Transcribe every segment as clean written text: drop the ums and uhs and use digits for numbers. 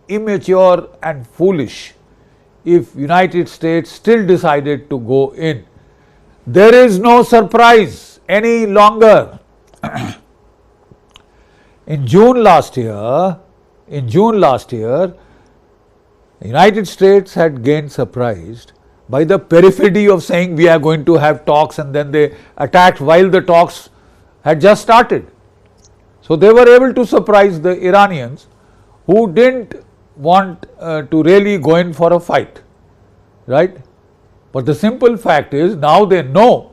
immature and foolish if United States still decided to go in. There is no surprise any longer. In June last year, United States had gained surprised by the perfidy of saying we are going to have talks, and then they attacked while the talks had just started. So they were able to surprise the Iranians, who didn't want to really go in for a fight, right? But the simple fact is, now they know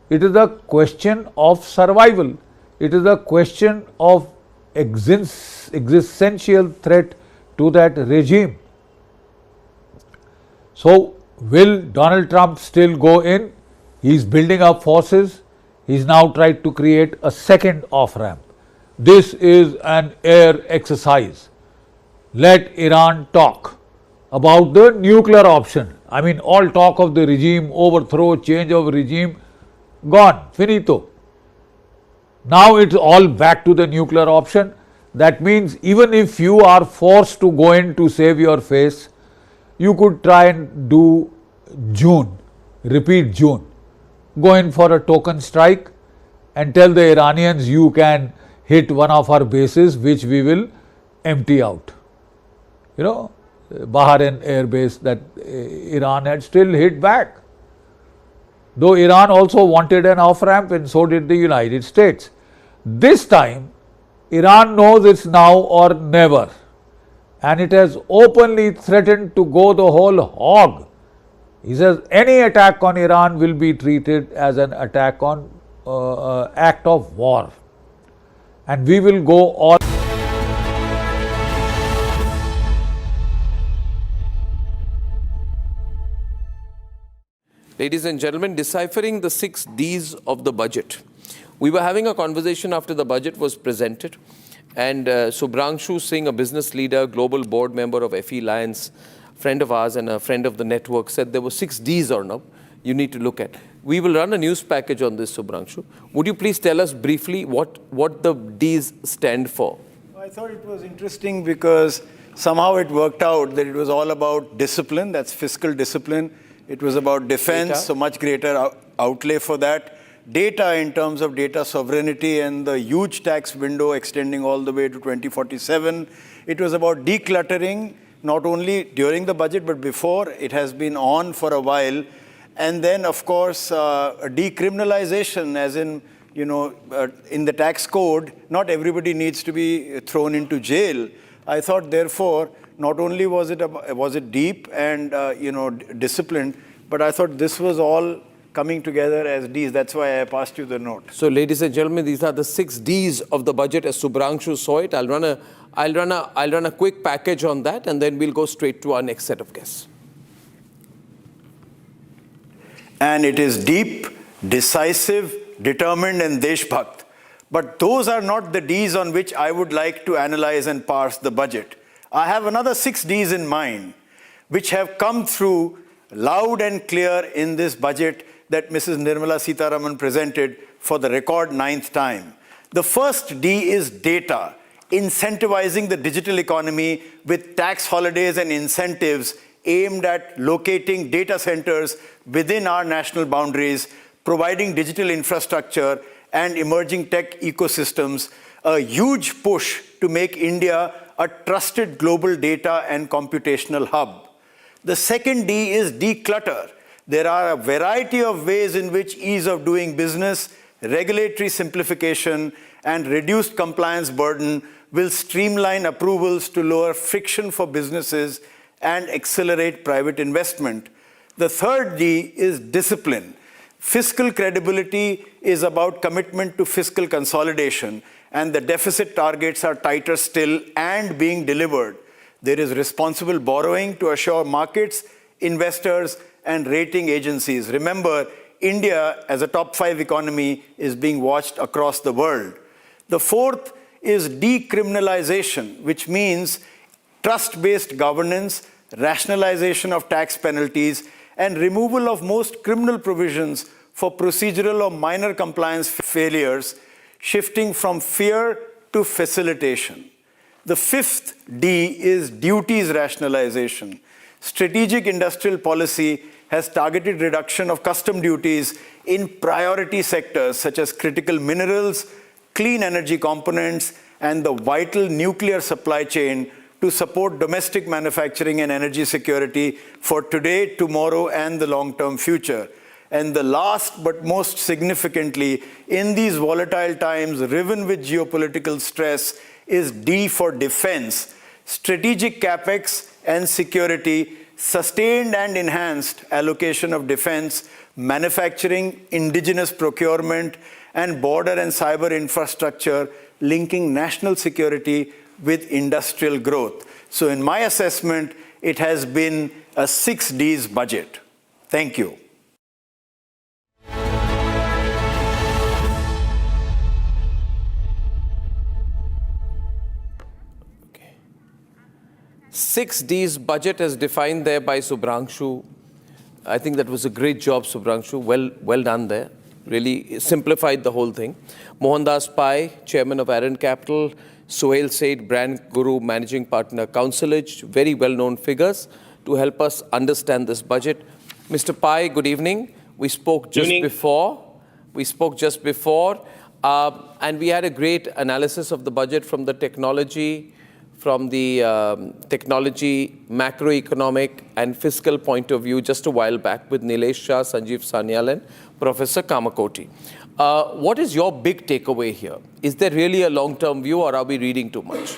it is a question of survival. It is a question of existential threat to that regime. So, will Donald Trump still go in? He is building up forces. He is now tried to create a second off-ramp. This is an air exercise. Let Iran talk about the nuclear option. I mean, all talk of the regime, overthrow, change of regime, gone, finito. Now it's all back to the nuclear option. That means even if you are forced to go in to save your face, you could try and do June, repeat June. Go in for a token strike and tell the Iranians you can hit one of our bases which we will empty out. You know, Bahrain air base that Iran had still hit back. Though Iran also wanted an off-ramp, and so did the United States. This time, Iran knows it's now or never, and it has openly threatened to go the whole hog. He says any attack on Iran will be treated as an attack on act of war, and we will go all. Ladies and gentlemen, deciphering the 6 Ds of the budget. We were having a conversation after the budget was presented, and Shubhranshu Singh, a business leader, global board member of FE Alliance, friend of ours and a friend of the network, said there were 6 Ds, Arnab, you need to look at. We will run a news package on this, Shubhranshu. Would you please tell us briefly what the Ds stand for? I thought it was interesting because somehow it worked out that it was all about discipline, that's fiscal discipline. It was about defense, data. So much greater outlay for that. Data in terms of data sovereignty and the huge tax window extending all the way to 2047. It was about decluttering, not only during the budget, but before. It has been on for a while. And then, of course, decriminalization, as in, you know, in the tax code, not everybody needs to be thrown into jail. I thought, therefore, not only was it deep and disciplined, but I thought this was all coming together as Ds. That's why I passed you the note. So, ladies and gentlemen, these are the 6 Ds of the budget as Shubhranshu saw it. I'll run a quick package on that, and then we'll go straight to our next set of guests. And it is deep, decisive, determined, and Deshbhakt. But those are not the Ds on which I would like to analyze and parse the budget. I have another 6 Ds in mind, which have come through loud and clear in this budget that Mrs. Nirmala Sitharaman presented for the record 9th time. The first D is data, incentivizing the digital economy with tax holidays and incentives aimed at locating data centers within our national boundaries, providing digital infrastructure and emerging tech ecosystems, a huge push to make India a trusted global data and computational hub. The second D is declutter. There are a variety of ways in which ease of doing business, regulatory simplification, and reduced compliance burden will streamline approvals to lower friction for businesses and accelerate private investment. The third D is discipline. Fiscal credibility is about commitment to fiscal consolidation, and the deficit targets are tighter still and being delivered. There is responsible borrowing to assure markets, investors, and rating agencies. Remember, India, as a top 5 economy, is being watched across the world. The fourth is decriminalization, which means trust-based governance, rationalization of tax penalties, and removal of most criminal provisions for procedural or minor compliance failures, shifting from fear to facilitation. The fifth D is duties rationalization. Strategic industrial policy has targeted reduction of custom duties in priority sectors such as critical minerals, clean energy components, and the vital nuclear supply chain to support domestic manufacturing and energy security for today, tomorrow, and the long-term future. And the last but most significantly, in these volatile times riven with geopolitical stress, is D for defense. Strategic capex and security, sustained and enhanced allocation of defense, manufacturing, indigenous procurement, and border and cyber infrastructure, linking national security with industrial growth. So in my assessment, it has been a 6Ds budget. Thank you. Okay. 6Ds budget as defined there by Shubhranshu. I think that was a great job, Shubhranshu. Well done there. Really simplified the whole thing. Mohandas Pai, Chairman of Aaron Capital, Sohail Said, Brand Guru, Managing Partner, Councilage, very well-known figures to help us understand this budget. Mr. Pai, good evening. We spoke just before. And we had a great analysis of the budget from the technology, macroeconomic and fiscal point of view just a while back with Nilesh Shah, Sanjeev Sanyal and Professor Kamakoti. What is your big takeaway here? Is there really a long-term view or are we reading too much?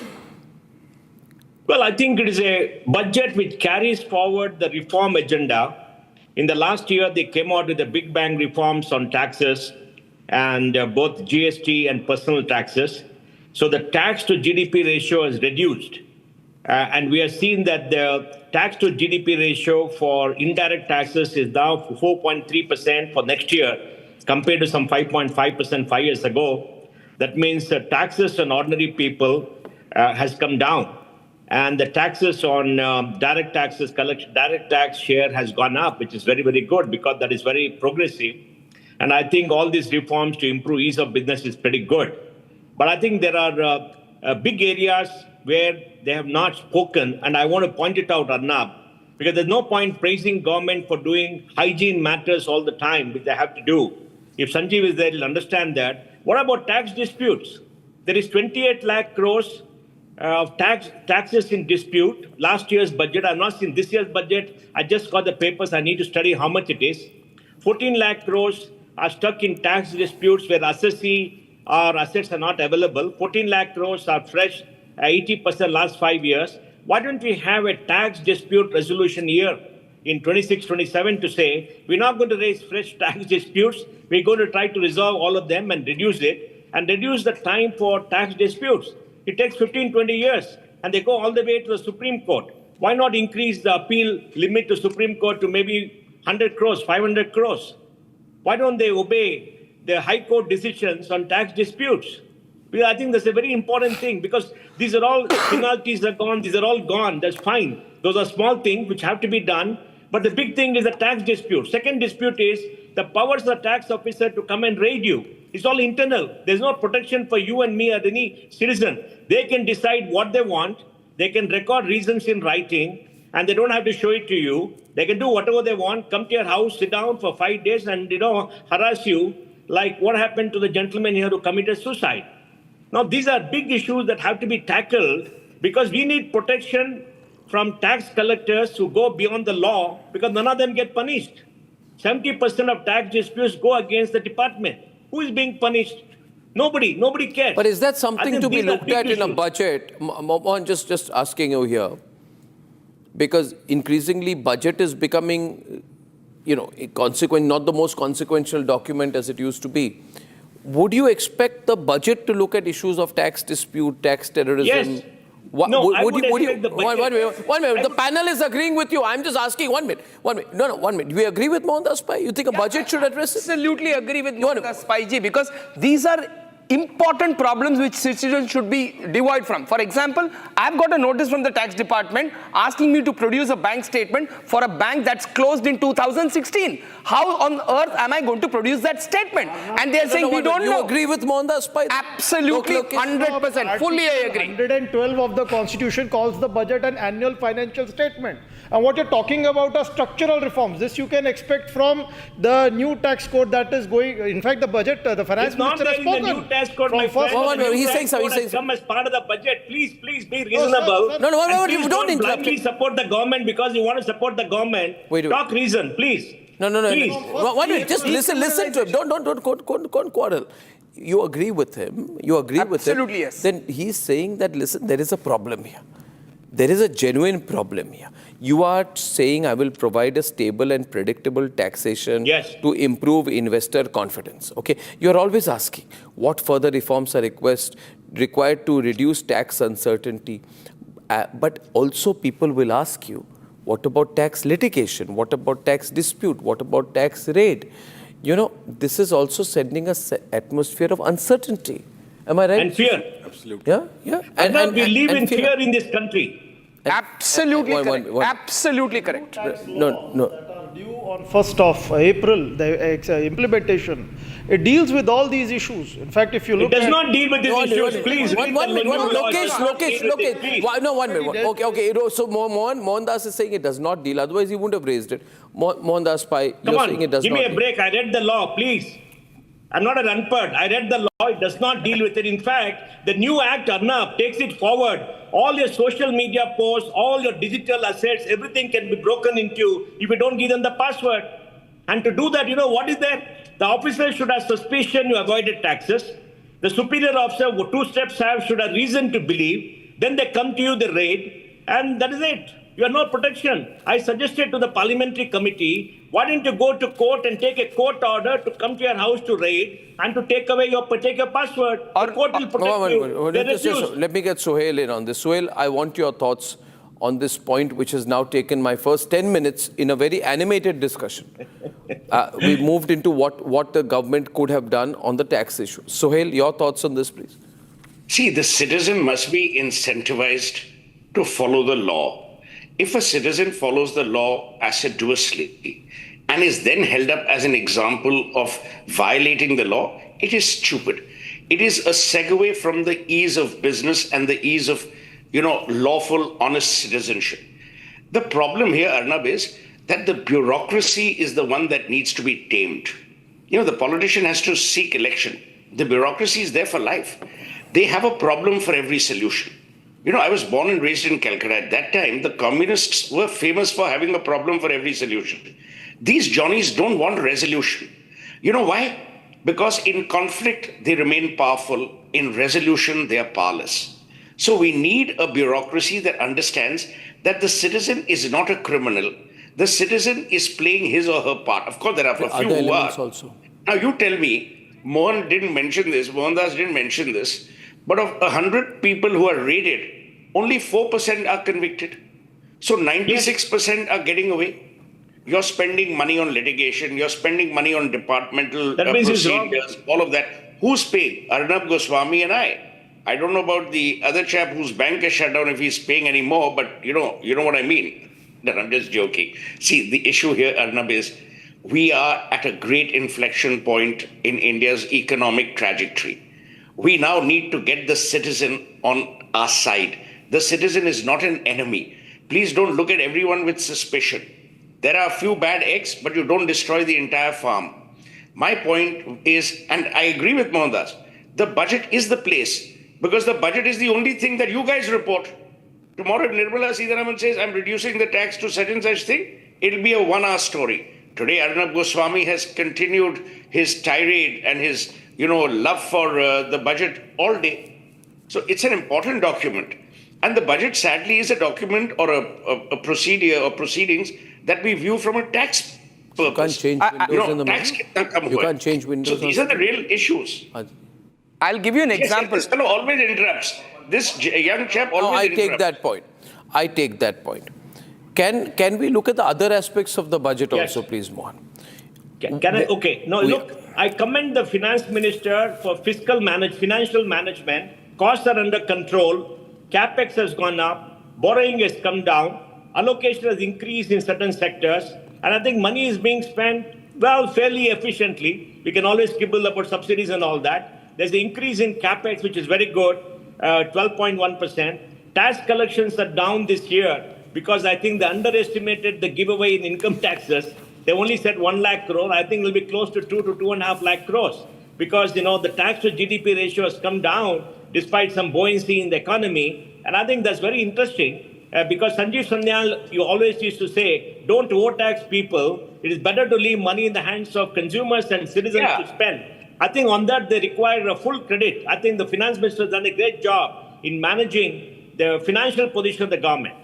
Well, I think it is a budget which carries forward the reform agenda. In the last year, they came out with the big bang reforms on taxes and both GST and personal taxes. So the tax to GDP ratio is reduced. And we have seen that the tax to GDP ratio for indirect taxes is now 4.3% for next year, compared to some 5.5% 5 years ago. That means the taxes on ordinary people has come down. And the taxes on direct tax share has gone up, which is very, very good because that is very progressive. And I think all these reforms to improve ease of business is pretty good. But I think there are big areas where they have not spoken, and I want to point it out, Arnab, because there's no point praising government for doing hygiene matters all the time, which they have to do. If Sanjeev is there, he'll understand that. What about tax disputes? There is 28 lakh crores of taxes in dispute. Last year's budget, I've not seen this year's budget. I just got the papers. I need to study how much it is. 14 lakh crores are stuck in tax disputes where assessee or assets are not available. 14 lakh crores are fresh, 80% last 5 years. Why don't we have a tax dispute resolution year in 26-27 to say, we're not going to raise fresh tax disputes. We're going to try to resolve all of them and reduce it and reduce the time for tax disputes. It takes 15-20 years and they go all the way to the Supreme Court. Why not increase the appeal limit to Supreme Court to maybe 100 crores, 500 crores? Why don't they obey the High Court decisions on tax disputes? Because I think that's a very important thing because these are all penalties are gone. These are all gone. That's fine. Those are small things which have to be done. But the big thing is the tax dispute. Second dispute is the powers of the tax officer to come and raid you. It's all internal. There's no protection for you and me or any citizen. They can decide what they want. They can record reasons in writing and they don't have to show it to you. They can do whatever they want, come to your house, sit down for 5 days and, harass you like what happened to the gentleman here who committed suicide. Now, these are big issues that have to be tackled because we need protection from tax collectors who go beyond the law because none of them get punished. 70% of tax disputes go against the department. Who is being punished? Nobody cares. But is that something to be looked at in a budget? Mohan, just asking you here. Because increasingly budget is becoming, not the most consequential document as it used to be. Would you expect the budget to look at issues of tax dispute, tax terrorism? Yes. I would expect the budget. One minute. The panel is agreeing with you. I'm just asking. 1 minute. 1 minute. No, 1 minute. Do you agree with Mohandas Pai? You think a budget should address it? Absolutely agree with Mohandas Pai ji because these are important problems which citizens should be devoid from. For example, I've got a notice from the tax department asking me to produce a bank statement for a bank that's closed in 2016. How on earth am I going to produce that statement? And they're saying we don't know. You agree with Mohandas Pai? Absolutely, 100%. Fully I agree. 112 of the Constitution calls the budget an annual financial statement. And what you're talking about are structural reforms. This you can expect from the new tax code that is going. In fact, the budget, the finance minister has spoken. The new tax code, my friend. He's saying something. He's saying come as part of the budget. Please be reasonable. No, you don't interrupt. Blindly support the government because you want to support the government. Wait. Talk reason, please. No. Please. One minute. Just listen to him. Don't quarrel. You agree with him. You agree with him. Absolutely, yes. Then he's saying that, listen, there is a problem here. There is a genuine problem here. You are saying I will provide a stable and predictable taxation to improve investor confidence. Okay, you are always asking what further reforms are required to reduce tax uncertainty. But also people will ask you, what about tax litigation? What about tax dispute? What about tax raid? You know, this is also sending us an atmosphere of uncertainty. Am I right? And fear. Absolutely. Yeah. And we live in fear in this country. Absolutely correct. Absolutely correct. No. Due on 1st of April, the implementation, it deals with all these issues. In fact, if you look at... It does not deal with these issues, please. One minute. Lokesh. No, 1 minute. Okay. So Mohandas is saying it does not deal, otherwise he wouldn't have raised it. Mohandas Pai, you're saying it does not deal. Give me a break. I read the law, please. I'm not an unpad. I read the law. It does not deal with it. In fact, the new act, Arnab, takes it forward. All your social media posts, all your digital assets, everything can be broken into if you don't give them the password. And to do that, you know what is there? The officer should have suspicion you avoided taxes. The superior officer, who 2 steps have, should have reason to believe. Then they come to you, they raid, and that is it. You have no protection. I suggested to the parliamentary committee, why don't you go to court and take a court order to come to your house to raid and to take your password. The court will protect you. They refuse. Let me get Sohail in on this. Sohail, I want your thoughts on this point, which has now taken my first 10 minutes in a very animated discussion. We moved into what the government could have done on the tax issue. Sohail, your thoughts on this, please. See, the citizen must be incentivized to follow the law. If a citizen follows the law assiduously and is then held up as an example of violating the law, it is stupid. It is a segue from the ease of business and the ease of, lawful, honest citizenship. The problem here, Arnab, is that the bureaucracy is the one that needs to be tamed. The politician has to seek election. The bureaucracy is there for life. They have a problem for every solution. I was born and raised in Calcutta. At that time, the communists were famous for having a problem for every solution. These Johnnies don't want resolution. You know why? Because in conflict, they remain powerful. In resolution, they are powerless. So we need a bureaucracy that understands that the citizen is not a criminal. The citizen is playing his or her part. Of course, there are a few who are. Also. Now, you tell me, Mohandas didn't mention this, but of 100 people who are raided, only 4% are convicted. So 96% are getting away. You're spending money on litigation. You're spending money on departmental procedures, all of that. Who's paying? Arnab Goswami and I. I don't know about the other chap whose bank is shut down if he's paying any more, but you know what I mean. No, I'm just joking. See, the issue here, Arnab, is we are at a great inflection point in India's economic trajectory. We now need to get the citizen on our side. The citizen is not an enemy. Please don't look at everyone with suspicion. There are a few bad eggs, but you don't destroy the entire farm. My point is, and I agree with Mohandas, the budget is the place, because the budget is the only thing that you guys report. Tomorrow, if Nirmala Sitharaman says, I'm reducing the tax to such and such thing, it'll be a 1-hour story. Today, Arnab Goswami has continued his tirade and his love for the budget all day. So it's an important document. And the budget, sadly, is a document or a procedure or proceedings that we view from a tax purpose. You can't change windows in the tax You can't change windows. So these are the real issues. I'll give you an example. This fellow always interrupts. This young chap always interrupts. I take that point. Can we look at the other aspects of the budget also, please, Mohan? Can I? Okay. No, look. I commend the finance minister for financial management. Costs are under control. Capex has gone up. Borrowing has come down. Allocation has increased in certain sectors. And I think money is being spent, well, fairly efficiently. We can always quibble about subsidies and all that. There's an increase in capex, which is very good, 12.1%. Tax collections are down this year because I think they underestimated the giveaway in income taxes. They only said 1 lakh crore. I think it will be close to 2 to 2.5 lakh crores because, the tax to GDP ratio has come down despite some buoyancy in the economy. And I think that's very interesting. Because Sanjeev Sanyal, you always used to say, don't overtax people. It is better to leave money in the hands of consumers and citizens to spend. I think on that, they require a full credit. I think the finance minister has done a great job in managing the financial position of the government.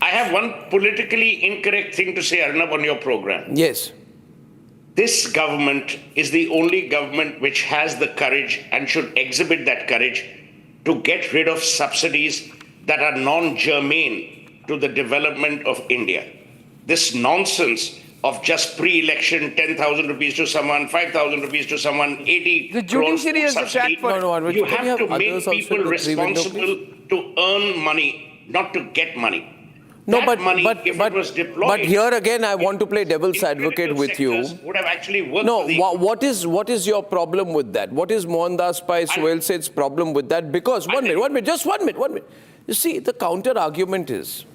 I have one politically incorrect thing to say, Arnab, on your program. Yes. This government is the only government which has the courage and should exhibit that courage to get rid of subsidies that are non-germane to the development of India. This nonsense of just pre-election 10,000 rupees to someone, 5,000 rupees to someone, 80 The crores judiciary has subsidy. attacked for You have to make people responsible to earn money, not to get money. No, That but money, but if but, it was deployed, but here again, I want to play devil's in advocate critical with you. sectors would have actually worked No, for the what is your problem with that? What is Mohandas Pai Sohel's problem with that? Because one minute, just one minute. You see, the counter argument is,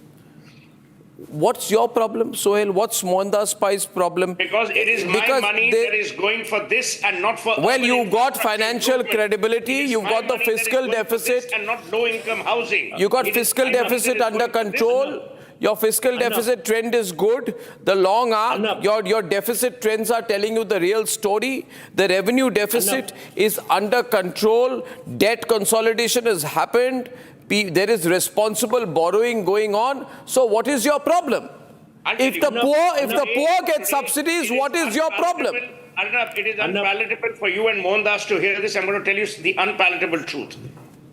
what's your problem, Sohel? What's Mohandas Pai's problem? Because it is my money that is going for this and not for... Well, you've got infrastructure financial improvement. credibility, It is you've my got the money that is fiscal going for this deficit. and not low-income housing. You got It is fiscal my money deficit that is under going for this. control. Your fiscal deficit trend is good. The long arc, your deficit trends are telling you the real story. The revenue deficit is under control. Debt consolidation has happened. There is responsible borrowing going on. So what is your problem? If the poor get subsidies, what is your problem? Arnab, it is unpalatable for you and Mohandas to hear this. I'm going to tell you the unpalatable truth.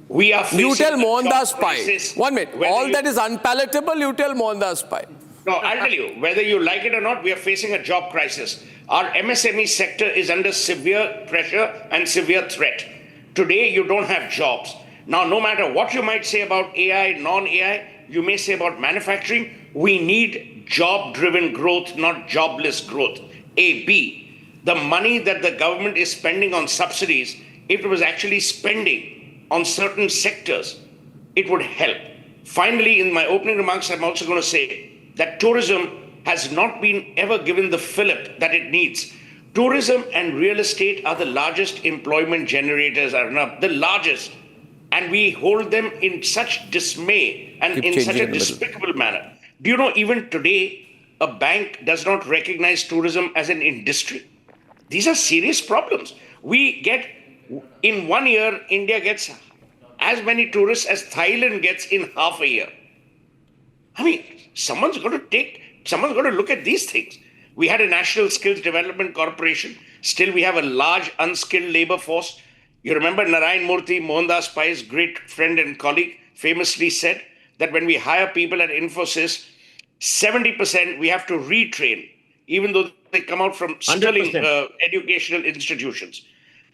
We are facing You tell a Mohandas job Pai. crisis. 1 minute. All that is unpalatable, you tell Mohandas Pai. No, I'll tell you, whether you like it or not, we are facing a job crisis. Our MSME sector is under severe pressure and severe threat. Today, you don't have jobs. Now, no matter what you might say about AI, non-AI, you may say about manufacturing, we need job-driven growth, not jobless growth. A. B, the money that the government is spending on subsidies, if it was actually spending on certain sectors, it would help. Finally, in my opening remarks, I'm also going to say that tourism has not been ever given the fillip that it needs. Tourism and real estate are the largest employment generators, Arnab, the largest. And we hold them in such dismay and in such a despicable manner. Do you know, even today, a bank does not recognize tourism as an industry? These are serious problems. In 1 year, India gets as many tourists as Thailand gets in half a year. I mean, someone's got to look at these things. We had a National Skills Development Corporation. Still, we have a large unskilled labor force. You remember Narayan Murthy, Mohandas Pai's great friend and colleague, famously said that when we hire people at Infosys, 70% we have to retrain, even though they come out from sterling educational institutions.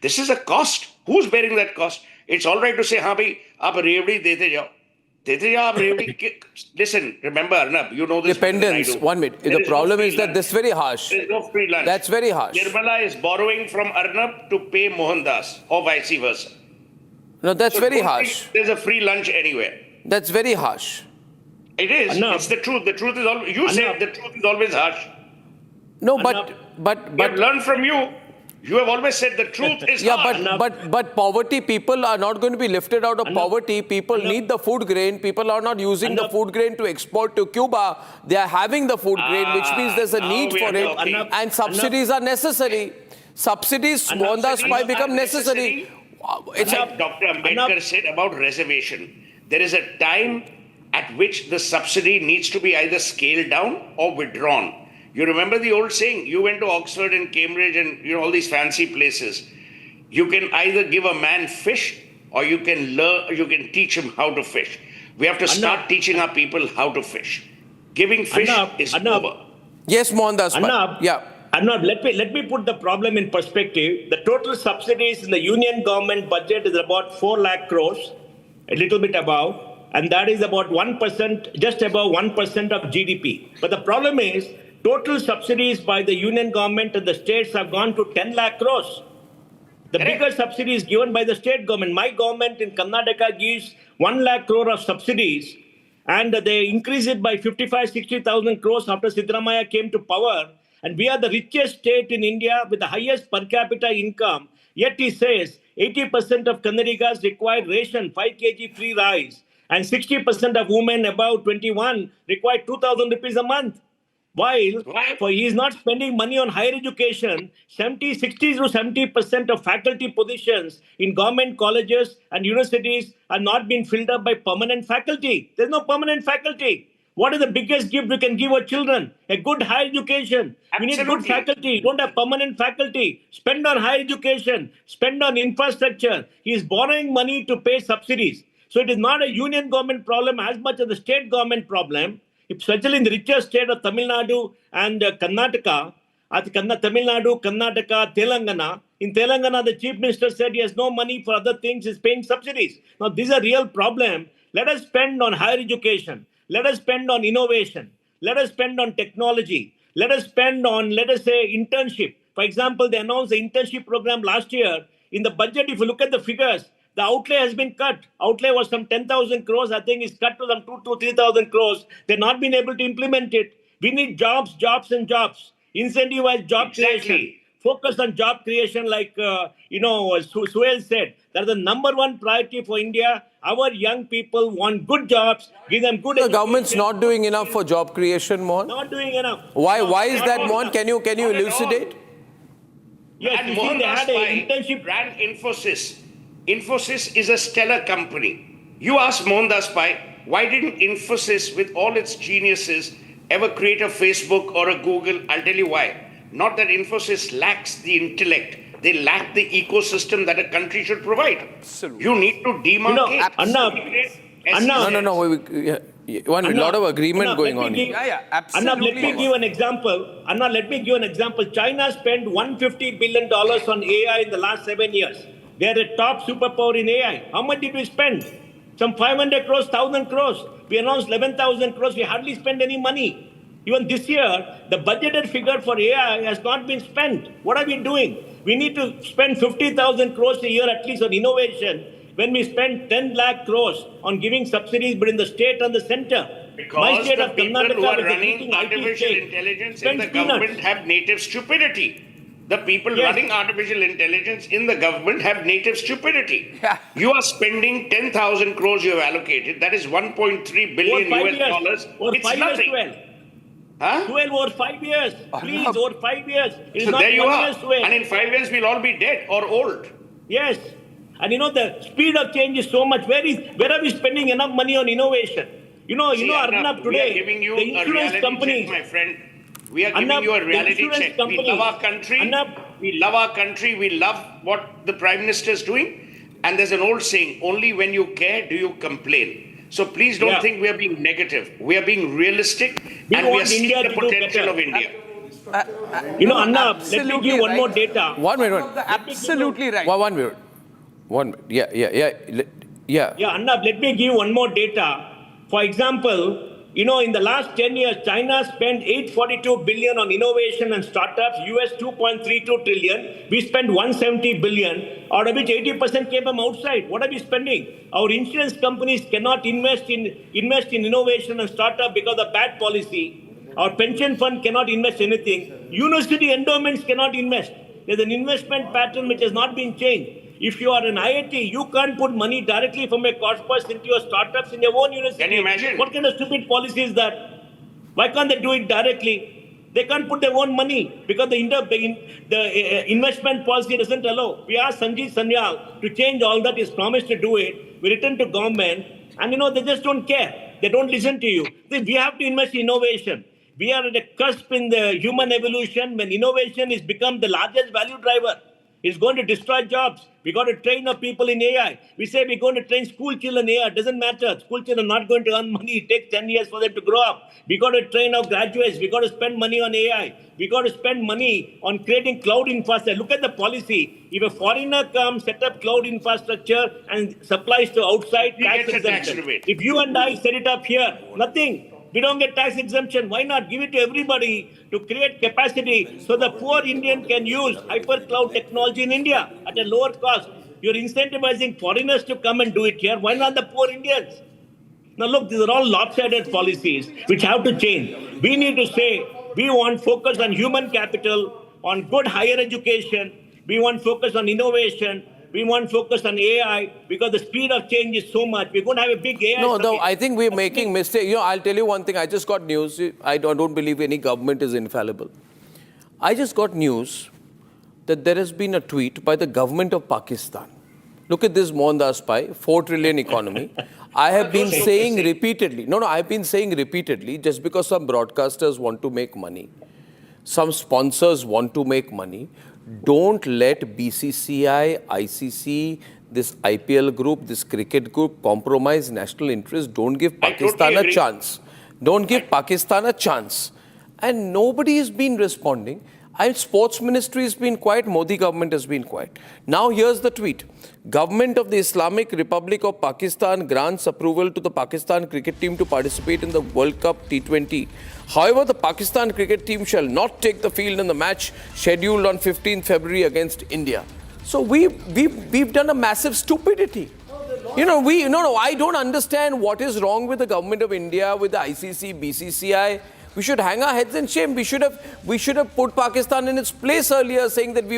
This is a cost. Who's bearing that cost? It's all right to say, हाँ भाई, आप रेवड़ी देते जाओ. Listen, remember, Arnab, you know this. Dependence. 1 minute. The problem is that this is very harsh. There is no free lunch. That's very harsh. Nirmala is borrowing from Arnab to pay Mohandas, or vice versa. No, that's very harsh. There's a free lunch anywhere. That's very harsh. It is. Arnab. It's the truth. The truth is always. You said the truth is always harsh. No, We have learned from you. You have always said the truth is harsh. but poverty, people are not going to be lifted out of poverty. People need the food grain. People are not using the food grain to export to Cuba. They are having the food grain, which means there's a need for it. And subsidies are necessary. Subsidies, Mohandas Pai become necessary. Dr. Ambedkar said about reservation. There is a time at which the subsidy needs to be either scaled down or withdrawn. You remember the old saying, you went to Oxford and Cambridge and all these fancy places. You can either give a man fish or you can teach him how to fish. We have to start teaching our people how to fish. Giving fish is over. Yes, Mohandas Pai. Yeah. Arnab, let me put the problem in perspective. The total subsidies in the union government budget is about 4 lakh crores, a little bit above, and that is about 1%, just above 1% of GDP. But the problem is, total subsidies by the union government and the states have gone to 10 lakh crores. The bigger subsidy is given by the state government. My government in Karnataka gives 1 lakh crore of subsidies, and they increase it by 60,000 crores after Sitharaman came to power. And we are the richest state in India with the highest per capita income. Yet he says 80% of Kannadigas require ration, 5 kg free rice, and 60% of women above 21 require 2,000 rupees a month. While for he is not spending money on higher education, 60 to 70% of faculty positions in government colleges and universities are not being filled up by permanent faculty. There's no permanent faculty. What is the biggest gift we can give our children? A good higher education. We need good faculty. You don't have permanent faculty. Spend on higher education. Spend on infrastructure. He is borrowing money to pay subsidies. So it is not a union government problem as much as the state government problem. Especially in the richest state of Tamil Nadu and Karnataka, Tamil Nadu, Karnataka, Telangana. In Telangana, the chief minister said he has no money for other things, he's paying subsidies. Now, this is a real problem. Let us spend on higher education. Let us spend on innovation. Let us spend on technology. Let us spend on, let us say, internship. For example, they announced the internship program last year. In the budget, if you look at the figures, the outlay has been cut. Outlay was some 10,000 crores. I think it's cut to some 2 to 3,000 crores. They've not been able to implement it. We need jobs, jobs, and jobs. Incentivize job creation. Focus on job creation, like Suhail said. That's the number one priority for India. Our young people want good jobs. Give them good. The government's not doing enough for job creation, Mohan. Not doing enough. Why is that, Mohan? Can you elucidate? Yes, And you see, they had an internship. ran Infosys. Infosys is a stellar company. You ask Mohandas Pai, why didn't Infosys, with all its geniuses, ever create a Facebook or a Google? I'll tell you why. Not that Infosys lacks the intellect. They lack the ecosystem that a country should provide. Absolutely. You need to demarcate. One lot of agreement going on here. Absolutely. Let me give an example. Let me give an example. China spent $150 billion on AI in the last 7 years. They are a top superpower in AI. How much did we spend? Some 500 crores, 1,000 crores. We announced 11,000 crores. We hardly spent any money. Even this year, the budgeted figure for AI has not been spent. What are we doing? We need to spend 50,000 crores a year at least on innovation when we spend 10 lakh crores on giving subsidies but in the state and the center. Because the people who are running artificial intelligence in the government have native stupidity. The people running artificial intelligence in the government have native stupidity. Yeah. You are spending 10,000 crores you have allocated. That is 1.3 billion US dollars. It's nothing. Huh? 12 over 5 years. Please, over 5 years. It is So not there you 1 are. year, 12. And in 5 years, we'll all be dead or old. Yes. And the speed of change is so much. Where are we spending enough money on innovation? See, Arnab, today, we are giving you the a insurance reality companies, check, my friend. We are giving you a reality check. We love our country. We love our country. We love what the Prime Minister is doing. And there's an old saying, only when you care do you complain. So please don't think we are being negative. We are being realistic and we are seeing the potential of India. Arnab, let me give one more data. 1 minute. Absolutely right. One minute. 1 minute. Yeah. Arnab, let me give one more data. For example, in the last 10 years, China spent $842 billion on innovation and startups, US $2.32 trillion. We spent $170 billion, out of which 80% came from outside. What are we spending? Our insurance companies cannot invest in innovation and startup because of bad policy. Our pension fund cannot invest anything. University endowments cannot invest. There's an investment pattern which has not been changed. If you are an IIT, you can't put money directly from a corpus into your startups in your own university. Can you imagine? What kind of stupid policy is that? Why can't they do it directly? They can't put their own money because the investment policy doesn't allow. We asked Sanjeev Sanyal to change all that. He's promised to do it. We returned to government and they just don't care. They don't listen to you. We have to invest in innovation. We are at a cusp in the human evolution when innovation has become the largest value driver. It's going to destroy jobs. We got to train our people in AI. We say we're going to train school children in AI. It doesn't matter. School children are not going to earn money. It takes 10 years for them to grow up. We got to train our graduates. We got to spend money on AI. We got to spend money on creating cloud infrastructure. Look at the policy. If a foreigner comes, set up cloud infrastructure and supplies to outside, He tax gets a tax exemption. rebate. If you and I set it up here, nothing. We don't get tax exemption. Why not give it to everybody to create capacity so the poor Indian can use hyper cloud technology in India at a lower cost? You're incentivizing foreigners to come and do it here. Why not the poor Indians? Now look, these are all lopsided policies which have to change. We need to say we want focus on human capital, on good higher education. We want focus on innovation. We want focus on AI because the speed of change is so much. We're going to have a big AI. No, summit. I think we're making mistake. I'll tell you one thing. I just got news. I don't believe any government is infallible. I just got news that there has been a tweet by the government of Pakistan. Look at this Mohandas Pai, 4 trillion economy. I have been saying repeatedly, I've been saying repeatedly, just because some broadcasters want to make money, some sponsors want to make money, don't let BCCI, ICC, this IPL group, this cricket group compromise national interest. Don't give Pakistan a chance. Don't give Pakistan a chance. And nobody has been responding. Sports ministry has been quiet, Modi government has been quiet. Now here's the tweet. Government of the Islamic Republic of Pakistan grants approval to the Pakistan cricket team to participate in the World Cup T20. However, the Pakistan cricket team shall not take the field in the match scheduled on 15th February against India. So we've done a massive stupidity. I don't understand what is wrong with the government of India, with the ICC, BCCI. We should hang our heads in shame. We should have put Pakistan in its place earlier, saying that we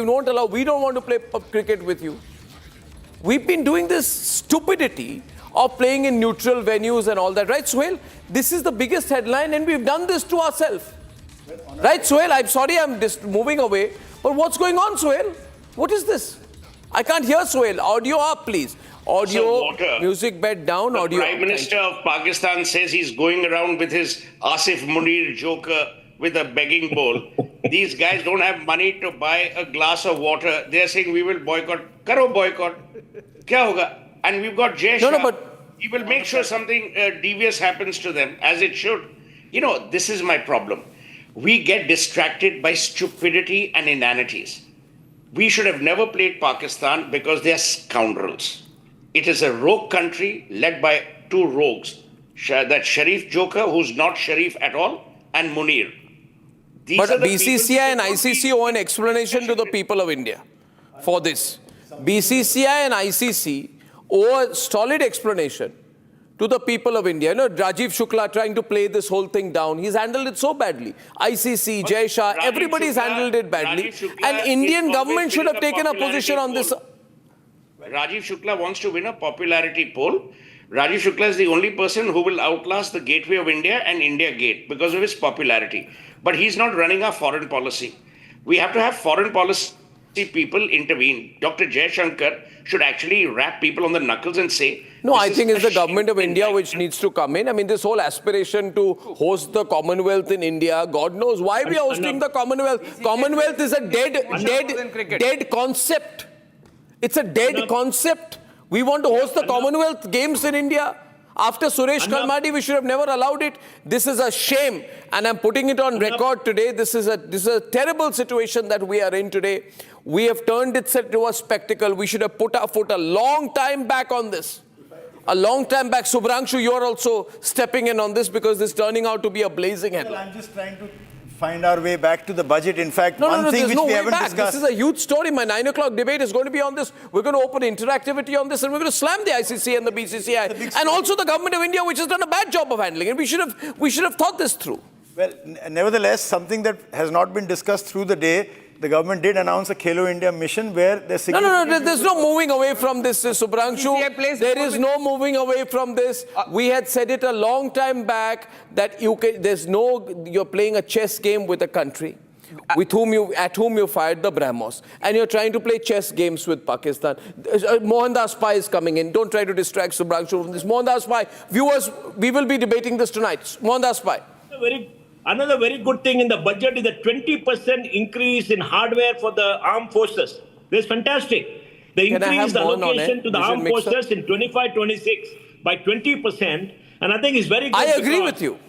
don't want to play cricket with you. We've been doing this stupidity of playing in neutral venues and all that. Right, Suhail? This is the biggest headline and we've done this to ourselves. Right, Suhail? I'm sorry I'm just moving away. But what's going on, Suhail? What is this? I can't hear Suhail. Audio up, please. Audio, music bed down, the audio. Prime Minister of Pakistan says he's going around with his Asif Munir joker with a begging bowl. These guys don't have money to buy a glass of water. They're saying we will boycott. Karo boycott. Kya hoga? And we've got Jay Shah. He will make sure something devious happens to them, as it should. This is my problem. We get distracted by stupidity and inanities. We should have never played Pakistan because they are scoundrels. It is a rogue country led by 2 rogues. That Sharif Joker, who's not Sharif at all, and Munir. But BCCI and ICC owe an explanation to the people of India for this. BCCI and ICC owe a solid explanation to the people of India. Rajiv Shukla trying to play this whole thing down. He's handled it so badly. ICC, Jay Shah, everybody's handled it badly. And Indian government should have taken a position on this. Rajiv Shukla wants to win a popularity poll. Rajiv Shukla is the only person who will outlast the Gateway of India and India Gate because of his popularity. But he's not running our foreign policy. We have to have foreign policy people intervene. Dr. Jaishankar should actually rap people on the knuckles and say... No, I think it's the government of India which needs to come in. I mean, this whole aspiration to host the Commonwealth in India, God knows why we are hosting the Commonwealth. Commonwealth is a dead concept. It's a dead concept. We want to host the Commonwealth Games in India. After Suresh Kalmadi, we should have never allowed it. This is a shame. And I'm putting it on record today. This is a terrible situation that we are in today. We have turned it into a spectacle. We should have put our foot a long time back on this. A long time back. Shubhranshu, you're also stepping in on this because this is turning out to be a blazing headline. Well, I'm just trying to find our way back to the budget. In fact, one thing which we haven't discussed. This is a huge story. My 9 o'clock debate is going to be on this. We're going to open interactivity on this and we're going to slam the ICC and the BCCI and also the government of India, which has done a bad job of handling it. We should have thought this through. Well, nevertheless, something that has not been discussed through the day, the government did announce a Khelo India mission where there's there's no moving away from this, Shubhranshu. There is no moving away from this. We had said it a long time back that you're playing a chess game with a country at whom you fired the BrahMos, and you're trying to play chess games with Pakistan. Mohandas Pai is coming in. Don't try to distract Shubhranshu from this. Mohandas Pai, viewers, we will be debating this tonight. Mohandas Pai. Another very good thing in the budget is the 20% increase in hardware for the armed forces. This is fantastic. They Can I have increased the one on allocation it? to the Vision armed mixer? forces in 25-26 by 20%. And I think it's very good. I agree because with you.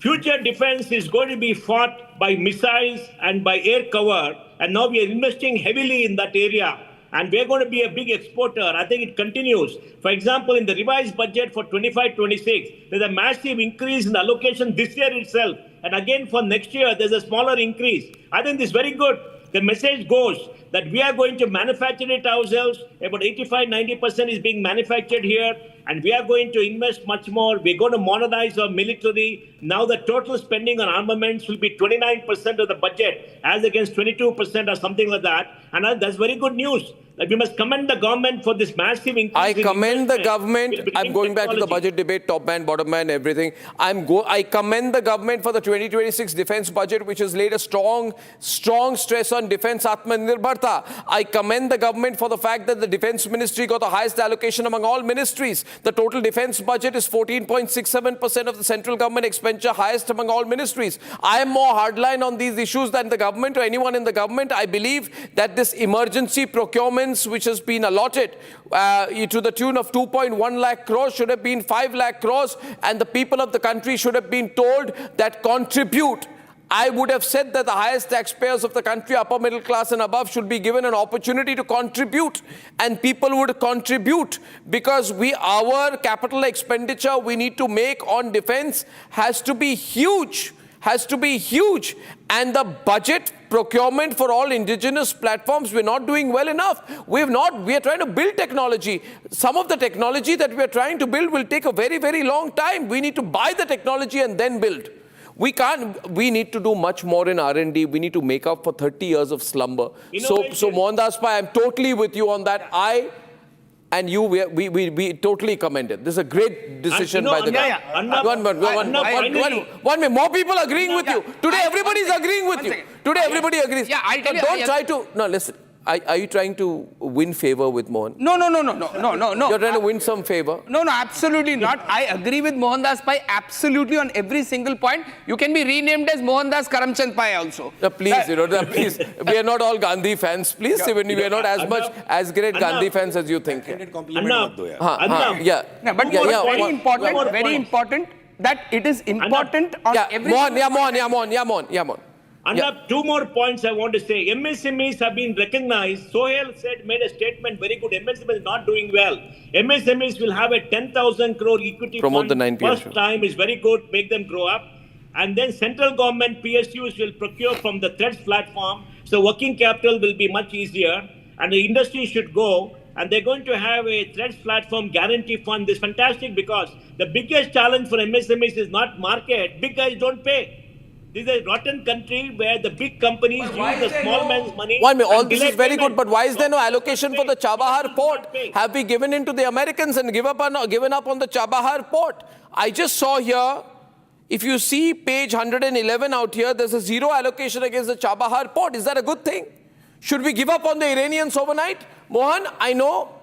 Future defense is going to be fought by missiles and by air cover. And now we are investing heavily in that area. And we're going to be a big exporter. I think it continues. For example, in the revised budget for 25-26, there's a massive increase in allocation this year itself. And again, for next year, there's a smaller increase. I think this is very good. The message goes that we are going to manufacture it ourselves. About 85-90% is being manufactured here. And we are going to invest much more. We're going to modernize our military. Now the total spending on armaments will be 29% of the budget, as against 22% or something like that. And that's very good news. That we must commend the government for this massive increase. I in commend the investment government. in I'm going back to the technology. budget debate, top man, bottom man, everything. I commend the government for the 2026 defense budget, which has laid a strong stress on defense Atmanirbharta. I commend the government for the fact that the defense ministry got the highest allocation among all ministries. The total defense budget is 14.67% of the central government expenditure, highest among all ministries. I am more hardline on these issues than the government or anyone in the government. I believe that this emergency procurements which has been allotted to the tune of 2.1 lakh crores should have been 5 lakh crores, and the people of the country should have been told that contribute. I would have said that the highest taxpayers of the country, upper middle class and above, should be given an opportunity to contribute, and people would contribute, because our capital expenditure we need to make on defense has to be huge. And the budget procurement for all indigenous platforms, we're not doing well enough. We are trying to build technology. Some of the technology that we are trying to build will take a very, very long time. We need to buy the technology and then build. We need to do much more in R&D. We need to make up for 30 years of slumber. So Mohandas Pai, I'm totally with you on that. And you, we totally commend it. This is a great decision by the government. One minute. More people agreeing with you. Today, everybody is agreeing with you. Today, everybody agrees. Yeah, I'll tell you. Don't try to. No, listen. Are you trying to win favor with Mohan? No. You're trying to win some favor? No, absolutely not. I agree with Mohandas Pai absolutely on every single point. You can be renamed as Mohandas Karamchand Pai also. Please, please. We are not all Gandhi fans. Please, we are not as great Gandhi fans as you think. Very important that it is important on every... Mohan. Arnab, two more points I want to say. MSMEs have been recognized. Sohail made a statement, very good. MSMEs is not doing well. MSMEs will have a 10,000 crore equity Promote fund. The 9PM First time is very good. Make them grow up. And then central government PSUs will procure from the THREADS platform. So working capital will be much easier. And the industry should go. And they're going to have a THREADS platform guarantee fund. This is fantastic, because the biggest challenge for MSMEs is not market. Big guys don't pay. This is a rotten country where the big companies use the small man's money. One minute, all this is very good, but why is there no allocation for the Chabahar port? Have we given in to the Americans and given up on the Chabahar port? I just saw here, if you see page 111 out here, there's a zero allocation against the Chabahar port. Is that a good thing? Should we give up on the Iranians overnight? Mohan, I know.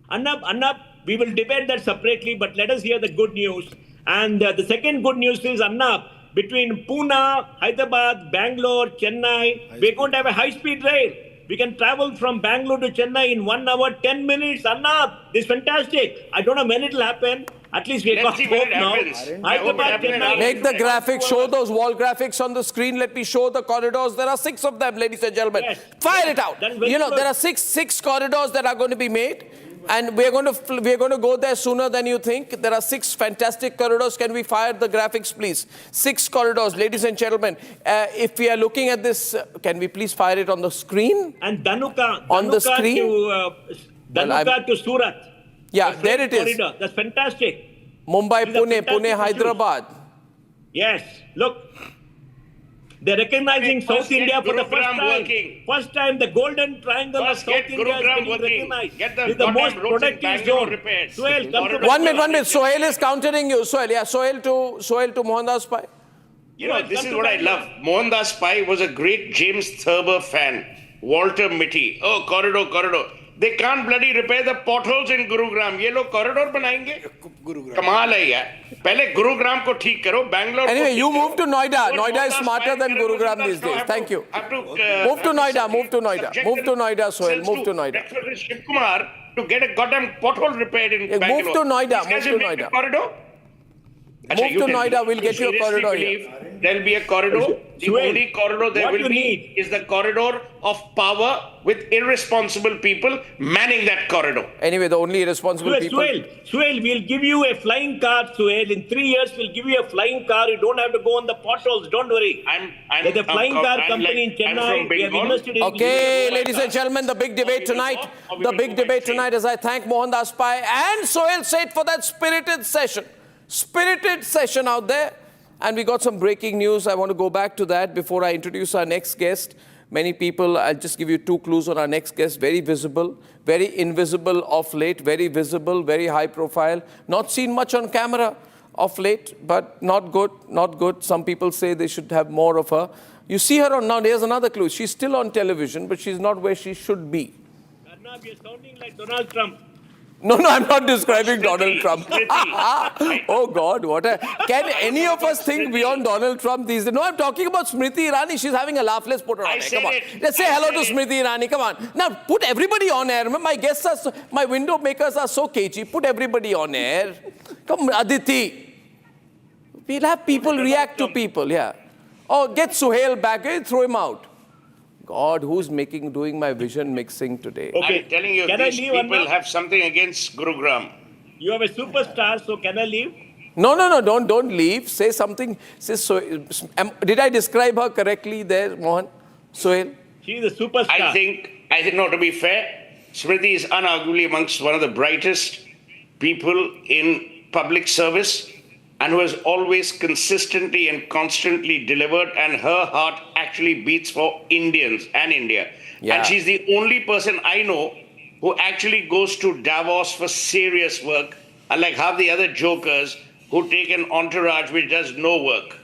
Arnab, we will debate that separately, but let us hear the good news. And the second good news is, Arnab, between Pune, Hyderabad, Bangalore, Chennai, we're going to have a high-speed rail. We can travel from Bangalore to Chennai in 1 hour, 10 minutes. Arnab, this is fantastic. I don't know when it will happen. At least we got hope now. Hyderabad, Chennai. Make the graphics, show those wall graphics on the screen. Let me show the corridors. There are 6 of them, ladies and gentlemen. Yes. Fire it out. There are six corridors that are going to be made. And we're going to go there sooner than you think. There are 6 fantastic corridors. Can we fire the graphics, please? 6 corridors, ladies and gentlemen. If we are looking at this, can we please fire it on the screen? And Dhanuka on the screen to Surat. Yeah, there it is. Corridor. That's fantastic. Mumbai, Pune, Hyderabad. Yes, look. They're recognizing South India for the first time. First time the golden triangle of South India is getting recognized. It's the most productive zone. Sohail, come to 1 minute. Sohail is countering you. Sohail to Mohandas Pai. This is what I love. Mohandas Pai was a great James Thurber fan. Walter Mitty. Oh, corridor. they can't bloody repair the potholes in Gurugram. ये लोग corridor बनाएंगे? कमाल है यार. पहले गुरुग्राम को ठीक करो, Bangalore. Anyway, you move to Noida. वो Noida is Noida smarter than spire Gurugram करेगा, these तो days. have Thank to- you. have to, Move to Noida, move to Noida. subject Move to Noida, Sohail. themselves Move to Noida. Breakfast with Shiv Kumar to get a goddamn pothole repaired in Yeah, move Bangalore. to Noida, These guys move will to make a Noida. corridor? Achha, Move you to can- Noida, we'll get you a seriously corridor here. believe there'll be a corridor. The Suhail, only corridor there what will you be need- is the corridor of power with irresponsible people manning that corridor. Anyway, the only irresponsible people. Suhail, we'll give you a flying car, Suhail. In 3 years, we'll give you a flying car. You don't have to go on the potholes. Don't worry. There's a flying car company in Chennai. We have invested in. Okay, ladies and gentlemen, the big debate tonight. The big debate tonight as I thank Mohandas Pai and Sohail Seth for that spirited session. Spirited session out there. And we got some breaking news. I want to go back to that before I introduce our next guest. Many people, I'll just give you 2 clues on our next guest. Very visible, very invisible of late, very visible, very high profile. Not seen much on camera of late, but not good, not good. Some people say they should have more of her. You see her on now, there's another clue. She's still on television, but she's not where she should be. Arnab, you're sounding like Donald Trump. No, I'm not describing Donald Trump. Smriti. Oh God, can any of us think beyond Donald Trump these days? No, I'm talking about Smriti Irani. She's having a laugh. Let's put her on I air. said Come on. it. Let's say I hello said to it. Smriti Irani. Come on. Now, put everybody on air. My guests are, my window makers are so cagey. Put everybody on air. Come, Aditi. We'll have people react to people, yeah. Oh, get Suhail back. Throw him out. God, who's doing my vision mixing today? Okay. I'm telling you, Can I these leave, people Arnab? have something against Gurugram. You have a superstar, so can I leave? No, don't leave. Say something. Did I describe her correctly there, Mohan? Sohail? She is a superstar. I think, no, to be fair, Smriti is unarguably amongst one of the brightest people in public service and who has always consistently and constantly delivered, and her heart actually beats for Indians and India. Yeah. And she's the only person I know who actually goes to Davos for serious work, unlike half the other jokers who take an entourage which does no work.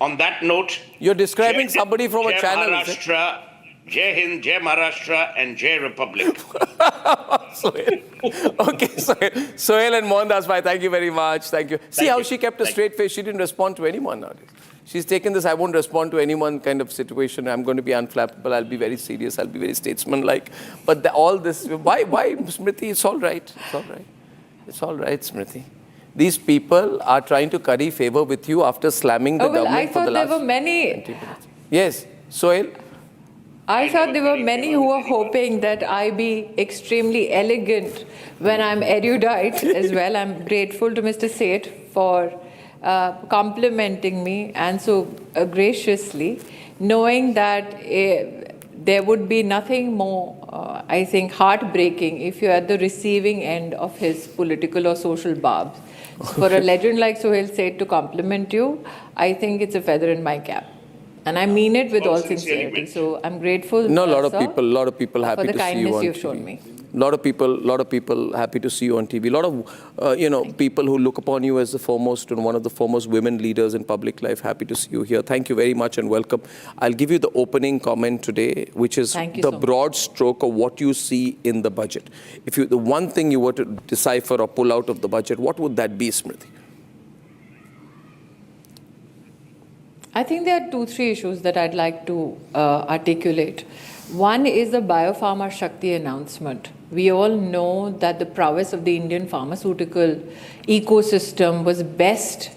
On that note, You're describing somebody from a Jai channel. is it? Maharashtra, Jai Hind, Jai Maharashtra, and Jai Republic. Sohail. Okay, Sohail and Mohandas Pai, thank you very much. Thank you. See how she kept a straight face. She didn't respond to anyone nowadays. She's taken this, I won't respond to anyone kind of situation. I'm going to be unflappable. I'll be very serious. I'll be very statesman-like. But all this, why, Smriti? It's all right. It's all right. It's all right, Smriti. These people are trying to curry favor with you after slamming the government I for thought the there last were many. 20 minutes. Yes, Sohail? I thought there were many who were hoping that I be extremely elegant when I'm erudite as well. I'm grateful to Mr. Seth for complimenting me and so graciously, knowing that there would be nothing more, I think, heartbreaking if you're at the receiving end of his political or social barbs. So for a legend like Sohail Seth to compliment you, I think it's a feather in my cap. And I mean it with all sincerity. So I'm grateful. No, a lot sir, of people happy for the to see you kindness on you've TV. shown me. A lot of people happy to see you on TV. A lot of, people who look upon you as the foremost and one of the foremost women leaders in public life, happy to see you here. Thank you very much and welcome. I'll give you the opening comment today, which is the broad stroke of what you see in the budget. If the one thing you were to decipher or pull out of the budget, what would that be, Smriti? I think there are 2-3 issues that I'd like to articulate. One is the Biopharma Shakti announcement. We all know that the prowess of the Indian pharmaceutical ecosystem was best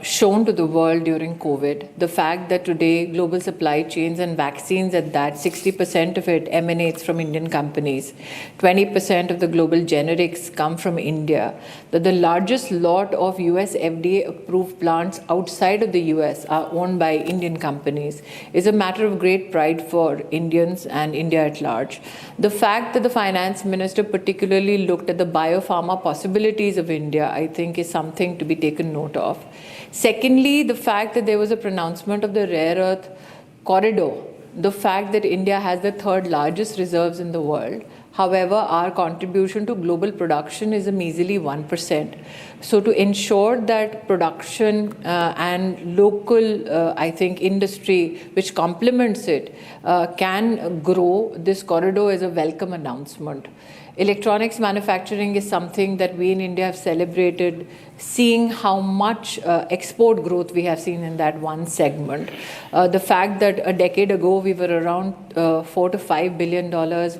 shown to the world during COVID. The fact that today global supply chains and vaccines at that, 60% of it emanates from Indian companies. 20% of the global generics come from India. That the largest lot of US FDA approved plants outside of the US are owned by Indian companies is a matter of great pride for Indians and India at large. The fact that the finance minister particularly looked at the biopharma possibilities of India, I think, is something to be taken note of. Secondly, the fact that there was a pronouncement of the rare earth corridor, the fact that India has the 3rd largest reserves in the world, However, our contribution to global production is a measly 1%. So to ensure that production and local, I think, industry which complements it can grow, this corridor is a welcome announcement. Electronics manufacturing is something that we in India have celebrated, seeing how much export growth we have seen in that one segment. The fact that a decade ago we were around $4 to $5 billion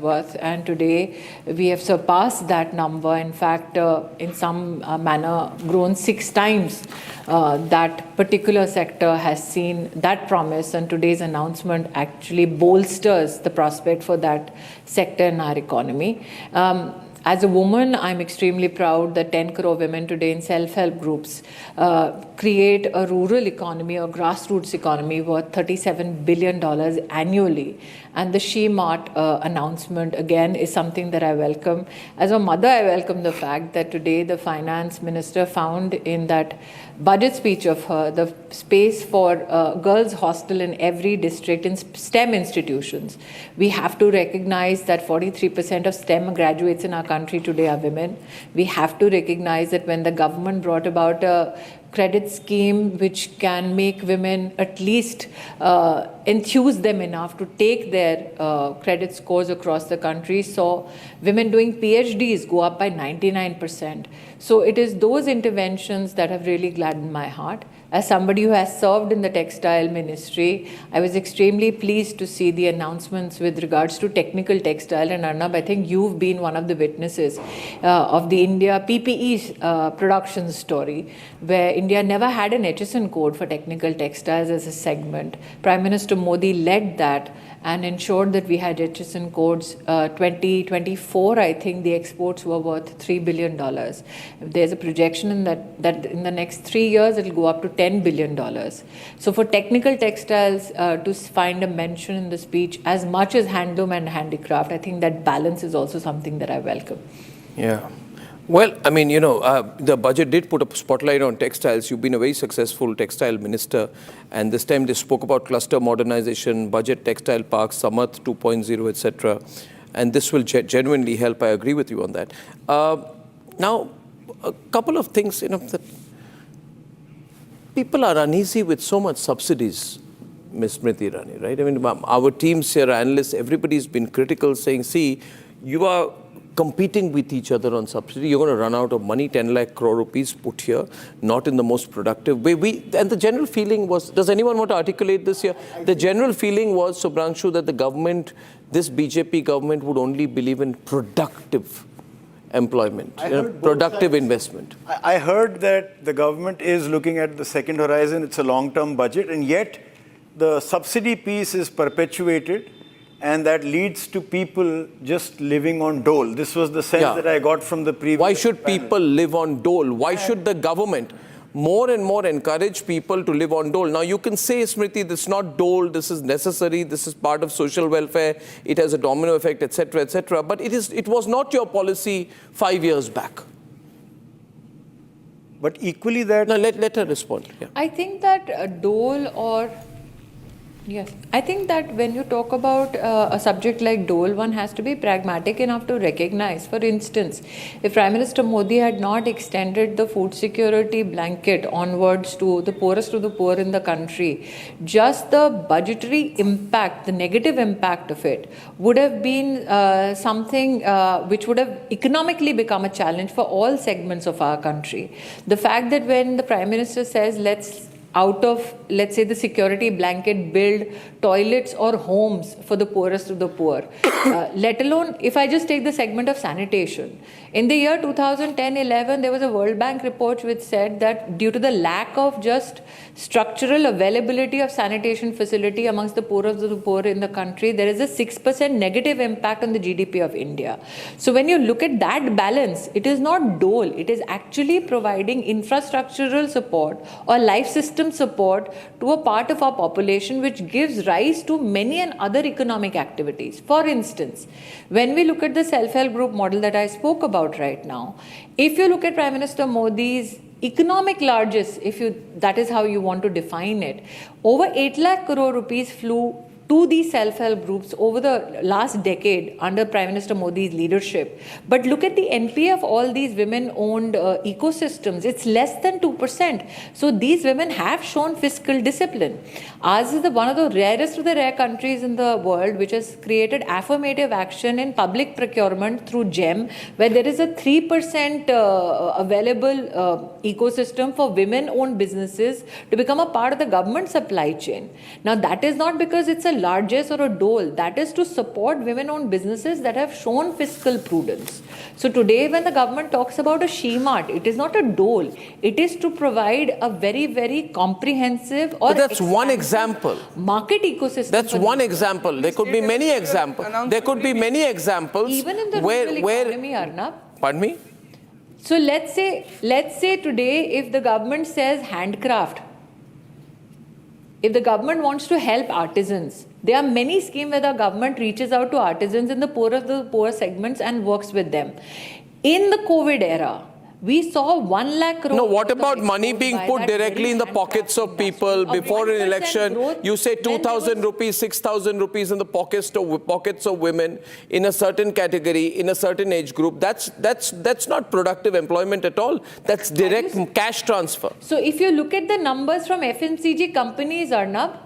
worth, and today we have surpassed that number. In fact, in some manner, grown 6 times. That particular sector has seen that promise, and today's announcement actually bolsters the prospect for that sector in our economy. As a woman, I'm extremely proud that 10 crore women today in self-help groups create a rural economy or grassroots economy worth $37 billion annually. And the She-Mart announcement, again, is something that I welcome. As a mother, I welcome the fact that today the finance minister found in that budget speech of her the space for girls' hostel in every district in STEM institutions. We have to recognize that 43% of STEM graduates in our country today are women. We have to recognize that when the government brought about a credit scheme which can make women at least enthuse them enough to take their credit scores across the country, saw women doing PhDs go up by 99%. So it is those interventions that have really gladdened my heart. As somebody who has served in the textile ministry, I was extremely pleased to see the announcements with regards to technical textile. And Arnab, I think you've been one of the witnesses of the India PPE production story, where India never had an HSN code for technical textiles as a segment. Prime Minister Modi led that and ensured that we had HSN codes. 2024, I think the exports were worth $3 billion. There's a projection in that in the next 3 years, it'll go up to $10 billion. So for technical textiles to find a mention in the speech, as much as handloom and handicraft, I think that balance is also something that I welcome. Yeah. Well, I mean, the budget did put a spotlight on textiles. You've been a very successful textile minister. And this time they spoke about cluster modernization, budget textile parks, Samarth 2.0, etc. And this will genuinely help. I agree with you on that. Now, a couple of things, that people are uneasy with so much subsidies, Ms. Smriti Irani, right? I mean, our teams here, analysts, everybody's been critical, saying, see, you are competing with each other on subsidy. You're going to run out of money, 10 lakh crore rupees put here, not in the most productive way. And the general feeling was, does anyone want to articulate this here? The general feeling was, Shubhranshu, that the government, this BJP government would only believe in productive employment, productive investment. I heard that the government is looking at the second horizon. It's a long-term budget, and yet the subsidy piece is perpetuated, and that leads to people just living on dole. This was the sense that I got from the previous Why should panel. people live on dole? Why should the government more and more encourage people to live on dole? Now, you can say, Smriti, this is not dole, this is necessary, this is part of social welfare, it has a domino effect, etc., etc. But it was not your policy 5 years back. But equally that... No, let her respond. Yeah. I think that dole or... Yes. I think that when you talk about a subject like dole, one has to be pragmatic enough to recognize. For instance, if Prime Minister Modi had not extended the food security blanket onwards to the poorest of the poor in the country, just the budgetary impact, the negative impact of it, would have been something which would have economically become a challenge for all segments of our country. The fact that when the Prime Minister says, out of, let's say, the security blanket, build toilets or homes for the poorest of the poor. Let alone, if I just take the segment of sanitation. In the year 2010-11, there was a World Bank report which said that due to the lack of just structural availability of sanitation facility amongst the poorest of the poor in the country, there is a 6% negative impact on the GDP of India. So when you look at that balance, it is not dole. It is actually providing infrastructural support or life system support to a part of our population which gives rise to many and other economic activities. For instance, when we look at the self-help group model that I spoke about right now, if you look at Prime Minister Modi's economic largesse, that is how you want to define it, over 8 lakh crore rupees flew to these self-help groups over the last decade under Prime Minister Modi's leadership. But look at the NPA of all these women-owned ecosystems. It's less than 2%. So these women have shown fiscal discipline. Ours is one of the rarest of the rare countries in the world which has created affirmative action in public procurement through GEM, where there is a 3% available ecosystem for women-owned businesses to become a part of the government supply chain. Now, that is not because it's a largesse or a dole. That is to support women-owned businesses that have shown fiscal prudence. So today, when the government talks about a she-mart, it is not a dole. It is to provide a very, very comprehensive or But that's one example. Market ecosystem. That's one example. There could be many examples. There could be many examples. Even in the where, rural economy, Arnab. Pardon me? So let's say today, if the government says handcraft, if the government wants to help artisans, there are many schemes where the government reaches out to artisans in the poor segments and works with them. In the COVID era, we saw 1 lakh crore. No, what about money being put directly in the pockets of people before an election? You say 2,000 rupees, 6,000 rupees in the pockets of women in a certain category, in a certain age group. That's not productive employment at all. That's direct cash transfer. So if you look at the numbers from FMCG companies, Arnab,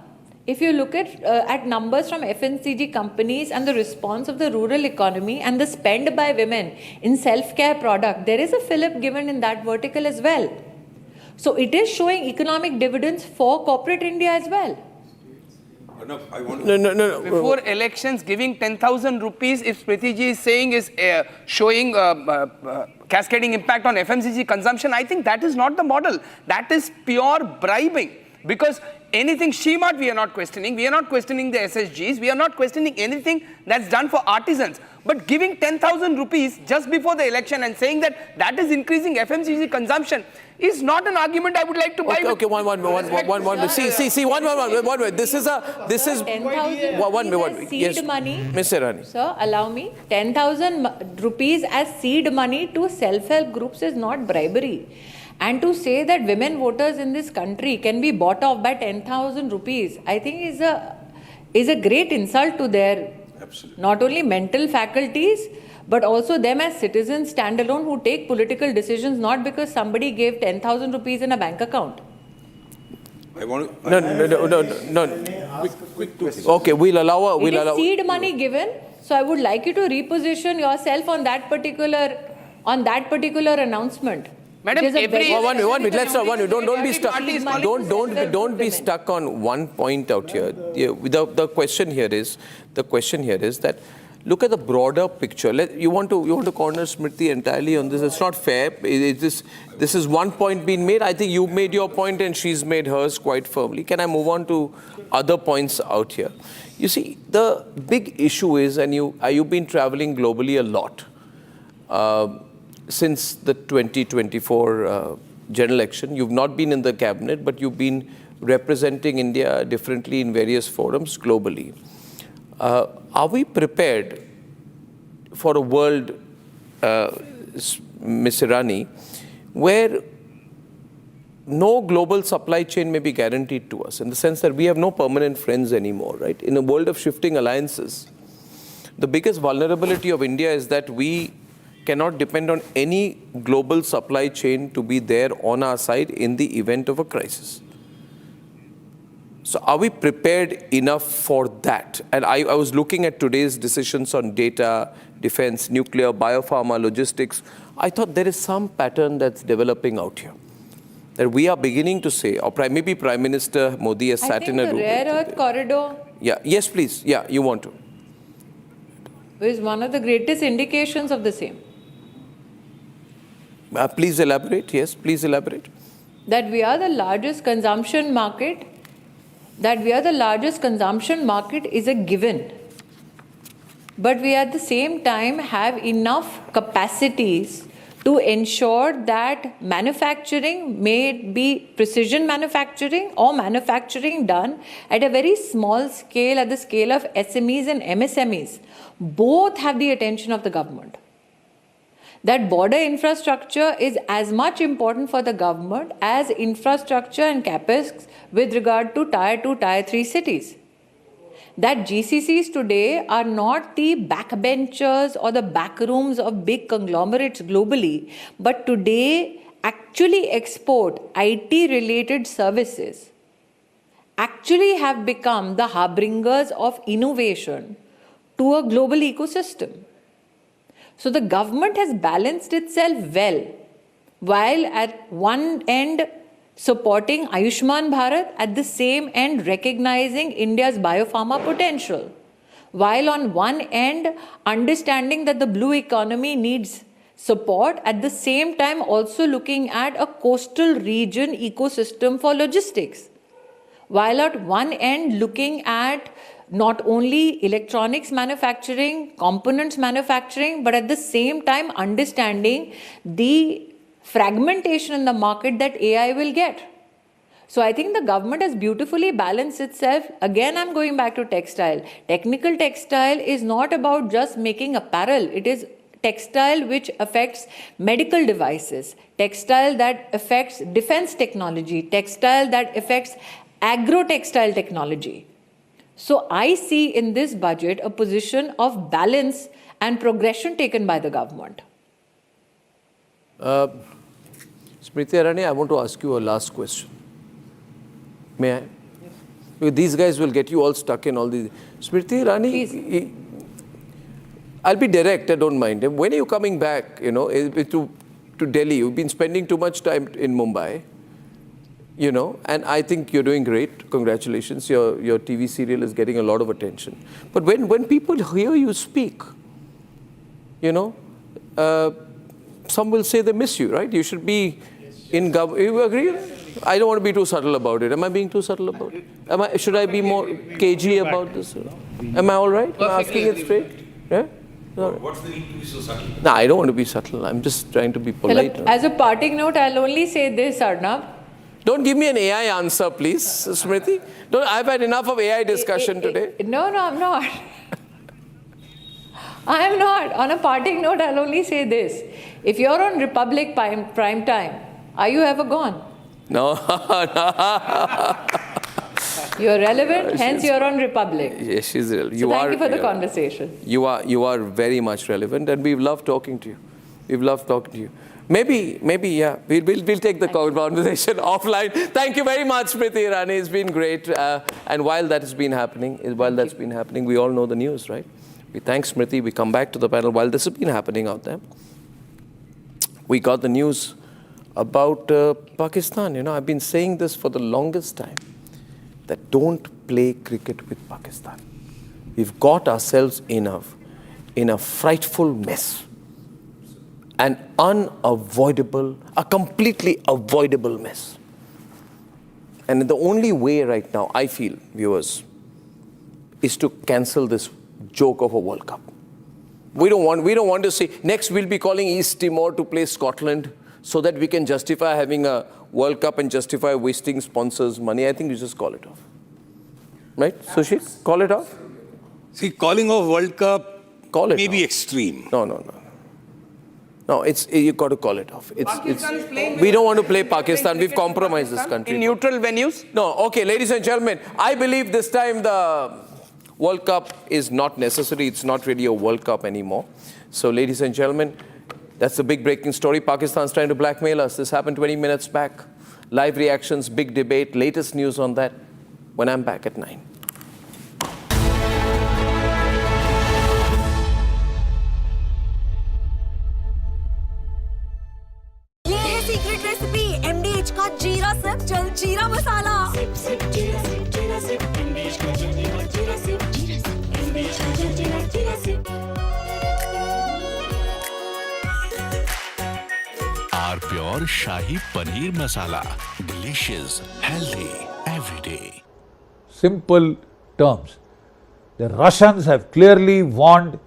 if you look at numbers from FMCG companies and the response of the rural economy and the spend by women in self-care product, there is a fillip given in that vertical as well. So it is showing economic dividends for corporate India as well. No. Before elections, giving 10,000 rupees, if Smriti ji is saying, is showing cascading impact on FMCG consumption, I think that is not the model. That is pure bribing. Because anything she-mart we are not questioning. We are not questioning the SSGs. We are not questioning anything that's done for artisans. But giving 10,000 rupees just before the election and saying that is increasing FMCG consumption is not an argument I would like to buy. Okay, one. See, one. This is 10,000 yes, seed money. Ms. Irani. Sir, allow me. 10,000 rupees as seed money to self-help groups is not bribery. And to say that women voters in this country can be bought off by 10,000 rupees, I think is a great insult to their not only mental faculties, but also them as citizens standalone who take political decisions not because somebody gave 10,000 rupees in a bank account. No. Okay, we'll allow. It is seed money given, so I would like you to reposition yourself on that particular announcement. Madam, One minute. Let's not. Don't be stuck. Don't be stuck on one point out here. The question here is that look at the broader picture. You want to corner Smriti entirely on this. It's not fair. This is one point being made. I think you made your point and she's made hers quite firmly. Can I move on to other points out here? You see, the big issue is, and you've been traveling globally a lot. Since the 2024 general election, you've not been in the cabinet, but you've been representing India differently in various forums globally. Are we prepared for a world, Ms. Irani, where no global supply chain may be guaranteed to us, in the sense that we have no permanent friends anymore, right? In a world of shifting alliances, the biggest vulnerability of India is that we cannot depend on any global supply chain to be there on our side in the event of a crisis. So are we prepared enough for that? And I was looking at today's decisions on data, defense, nuclear, biopharma, logistics. I thought there is some pattern that's developing out here, that we are beginning to say, or maybe Prime Minister Modi has sat in a room. I think the rare earth corridor. Yeah, yes, please. Yeah, you want to. Is one of the greatest indications of the same. Please elaborate. Yes, please elaborate. That we are the largest consumption market. Is a given. But we at the same time have enough capacities to ensure that manufacturing may be precision manufacturing or manufacturing done at a very small scale, at the scale of SMEs and MSMEs. Both have the attention of the government. That border infrastructure is as much important for the government as infrastructure and capex with regard to tier 2, tier 3 cities. that GCCs today are not the backbenchers or the backrooms of big conglomerates globally, but today actually export IT-related services, actually have become the harbingers of innovation to a global ecosystem. So the government has balanced itself well, while at one end supporting Ayushman Bharat, at the same end recognizing India's biopharma potential, while on one end understanding that the blue economy needs support, at the same time also looking at a coastal region ecosystem for logistics, while at one end looking at not only electronics manufacturing, components manufacturing, but at the same time understanding the fragmentation in the market that AI will get. So I think the government has beautifully balanced itself. Again, I'm going back to textile. Technical textile is not about just making apparel. It is textile which affects medical devices, textile that affects defense technology, textile that affects agro-textile technology. So I see in this budget a position of balance and progression taken by the government. Smriti Irani, I want to ask you a last question. May I? Because these guys will get you all stuck in all these. Smriti Irani, I'll be direct, I don't mind. When are you coming back, to Delhi? You've been spending too much time in Mumbai, and I think you're doing great. Congratulations. Your TV serial is getting a lot of attention. But when people hear you speak, some will say they miss you, right? You should be in government. You agree? I don't want to be too subtle about it. Am I being too subtle about it? Should I be more cagey about this? Am I all right? Am I asking it straight? Yeah? What's the need to be so subtle? No, I don't want to be subtle. I'm just trying to be polite. As a parting note, I'll only say this, Arnab. Don't give me an AI answer, please, Smriti. I've had enough of AI discussion today. No, I'm not. I am not. On a parting note, I'll only say this. If you're on Republic prime time, are you ever gone? No. You're relevant, hence you're on Republic. Yes, she's relevant. So thank you for the conversation. You are very much relevant, and we've loved talking to you. We've loved talking to you. Maybe, yeah. We'll take the conversation offline. Thank you very much, Smriti Irani. It's been great. And while that's been happening, we all know the news, right? We thank Smriti. We come back to the panel while this has been happening out there. We got the news about Pakistan. I've been saying this for the longest time, that don't play cricket with Pakistan. We've got ourselves in a frightful mess. A completely avoidable mess. And the only way right now, I feel, viewers, is to cancel this joke of a World Cup. We don't want to say, next we'll be calling East Timor to play Scotland so that we can justify having a World Cup and justify wasting sponsors' money. I think you just call it off. Right, Sushil? Call it off? See, calling off World Cup may be extreme. No, you've got to call it off. We don't want to play Pakistan. We've compromised this country. In neutral venues? No, okay, ladies and gentlemen, I believe this time the World Cup is not necessary. It's not really a World Cup anymore. So, ladies and gentlemen, that's the big breaking story. Pakistan's trying to blackmail us. This happened 20 minutes back. Live reactions, big debate, latest news on that when I'm back at 9. जीरा SIP जल जीरा मसाला Our pure Shahi Paneer Masala. Delicious, healthy, every day. Simple terms. The Russians have clearly warned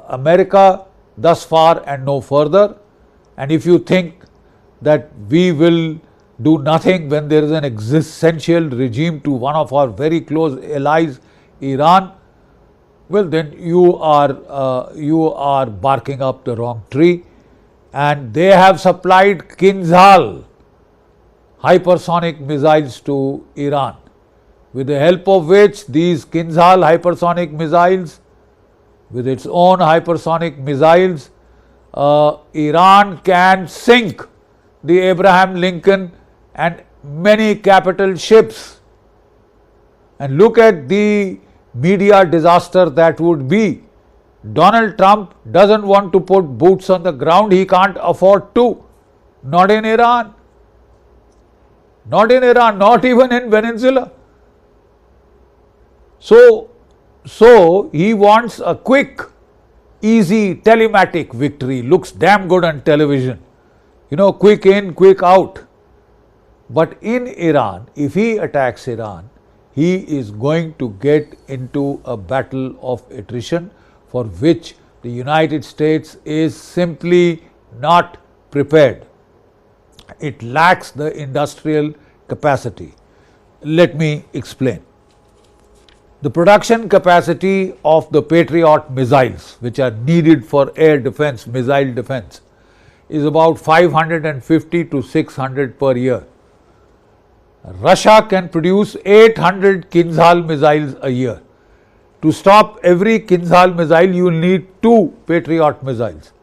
America thus far and no further. And if you think that we will do nothing when there is an existential regime to one of our very close allies, Iran, well then you are barking up the wrong tree. And they have supplied Kinzhal hypersonic missiles to Iran, with the help of which these Kinzhal hypersonic missiles, with its own hypersonic missiles, Iran can sink the Abraham Lincoln and many capital ships. And look at the media disaster that would be. Donald Trump doesn't want to put boots on the ground. He can't afford to. Not in Iran. Not in Iran, not even in Venezuela. So he wants a quick, easy telematic victory. Looks damn good on television. You know, quick in, quick out. But in Iran, if he attacks Iran, he is going to get into a battle of attrition for which the United States is simply not prepared. It lacks the industrial capacity. Let me explain. The production capacity of the Patriot missiles, which are needed for air defense, missile defense, is about 550 to 600 per year. Russia can produce 800 Kinzhal missiles a year. To stop every Kinzhal missile, you will need 2 Patriot missiles.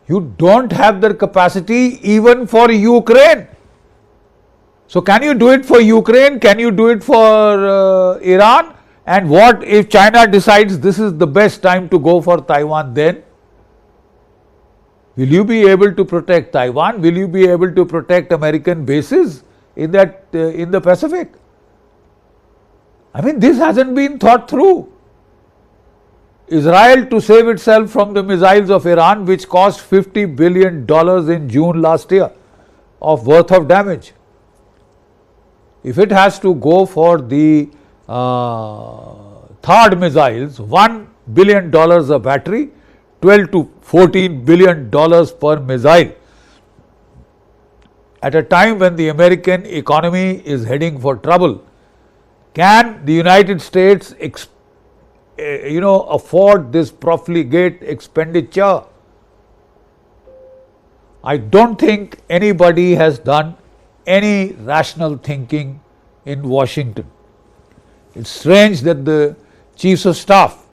You don't have the capacity even for Ukraine. So can you do it for Ukraine? Can you do it for Iran? And what if China decides this is the best time to go for Taiwan then? Will you be able to protect Taiwan? Will you be able to protect American bases in the Pacific? I mean, this hasn't been thought through. Israel, to save itself from the missiles of Iran, which cost $50 billion in June last year of worth of damage, if it has to go for the third missiles, $1 billion a battery, $12 to $14 billion per missile, at a time when the American economy is heading for trouble, can the United States afford this profligate expenditure? I don't think anybody has done any rational thinking in Washington. It's strange that the chiefs of staff